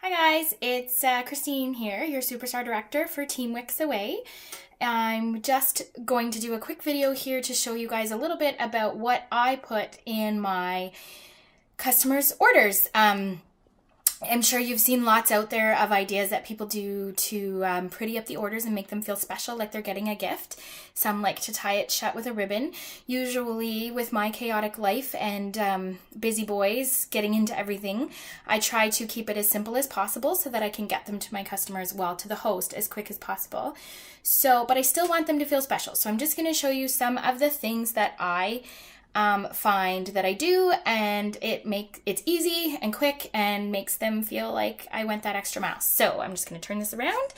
Hi guys, it's Christine here, your Superstar Director for Team Wix Away. I'm just going to do a quick video here to show you guys a little bit about what I put in my customers' orders. I'm sure you've seen lots out there of ideas that people do to pretty up the orders and make them feel special, like they're getting a gift. Some like to tie it shut with a ribbon. Usually with my chaotic life and busy boys getting into everything, I try to keep it as simple as possible so that I can get them to my customers, well, to the host as quick as possible. But I still want them to feel special. So I'm just going to show you some of the things that I find that I do, and it's easy and quick and makes them feel like I went that extra mile. So I'm just going to turn this around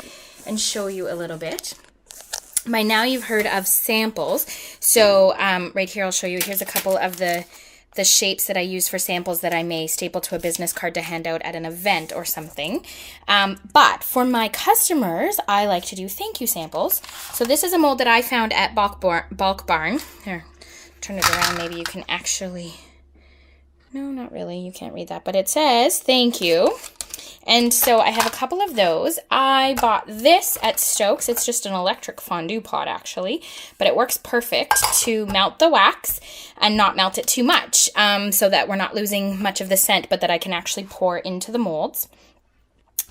and show you a little bit. By now you've heard of samples. So right here I'll show you. Here's a couple of the shapes that I use for samples that I may staple to a business card to hand out at an event or something. But for my customers, I like to do thank you samples. So this is a mold that I found at Bulk Barn. There. Turn it around, maybe you can actually, no, not really, you can't read that, but it says thank you. And so I have a couple of those. I bought this at Stokes. It's just an electric fondue pot actually, but it works perfect to melt the wax and not melt it too much, so that we're not losing much of the scent, but that I can actually pour into the molds.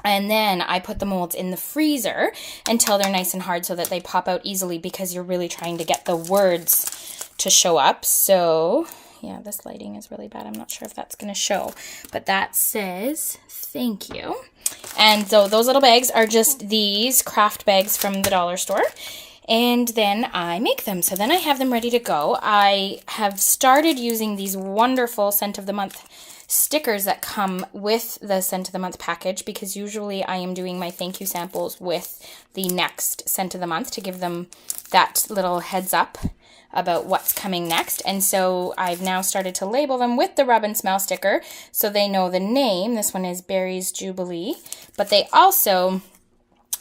And then I put the molds in the freezer until they're nice and hard so that they pop out easily, because you're really trying to get the words to show up. So yeah, this lighting is really bad. I'm not sure if that's going to show, but that says thank you. And so those little bags are just these craft bags from the dollar store. And then I make them. So then I have them ready to go. I have started using these wonderful Scent of the Month stickers that come with the Scent of the Month package, because usually I am doing my thank you samples with the next Scent of the Month to give them that little heads up about what's coming next. And so I've now started to label them with the rub and smell sticker so they know the name. This one is Berries Jubilee, but they also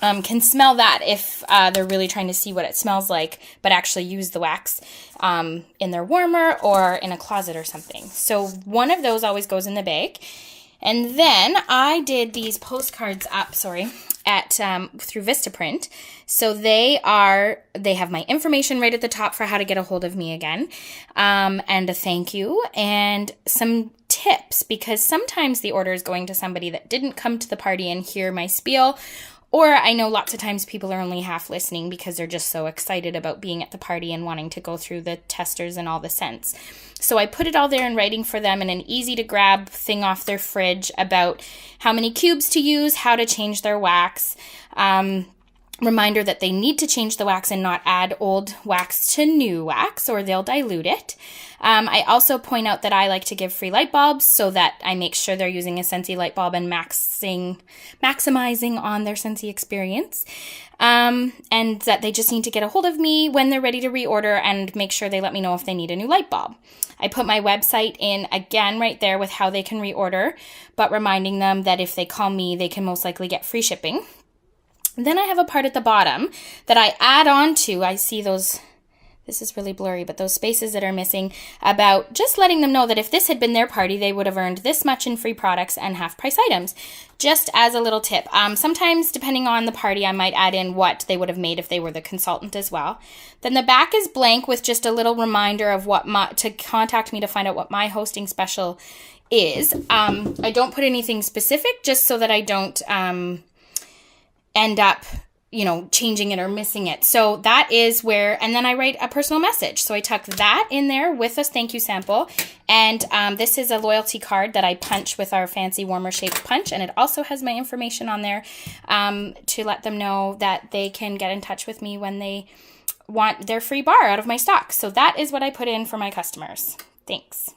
can smell that if they're really trying to see what it smells like, but actually use the wax in their warmer or in a closet or something. So one of those always goes in the bag. And then I did these postcards up, at through Vistaprint. So they have my information right at the top for how to get a hold of me again, and a thank you and some tips, because sometimes the order is going to somebody that didn't come to the party and hear my spiel. Or I know lots of times people are only half listening because they're just so excited about being at the party and wanting to go through the testers and all the scents. So I put it all there in writing for them in an easy to grab thing off their fridge about how many cubes to use, how to change their wax, reminder that they need to change the wax and not add old wax to new wax or they'll dilute it. I also point out that I like to give free light bulbs so that I make sure they're using a Scentsy light bulb and maximizing on their Scentsy experience. And that they just need to get a hold of me when they're ready to reorder and make sure they let me know if they need a new light bulb. I put my website in again right there with how they can reorder, but reminding them that if they call me, they can most likely get free shipping. Then I have a part at the bottom that I add on to. I see those, this is really blurry, but those spaces that are missing, about just letting them know that if this had been their party, they would have earned this much in free products and half price items, just as a little tip. Sometimes, depending on the party, I might add in what they would have made if they were the consultant as well. Then the back is blank with just a little reminder of to contact me to find out what my hosting special is. I don't put anything specific, just so that I don't end up, changing it or missing it. So that is where, and then I write a personal message. So I tuck that in there with a thank you sample. And this is a loyalty card that I punch with our fancy warmer shaped punch. And it also has my information on there to let them know that they can get in touch with me when they want their free bar out of my stock. So that is what I put in for my customers. Thanks.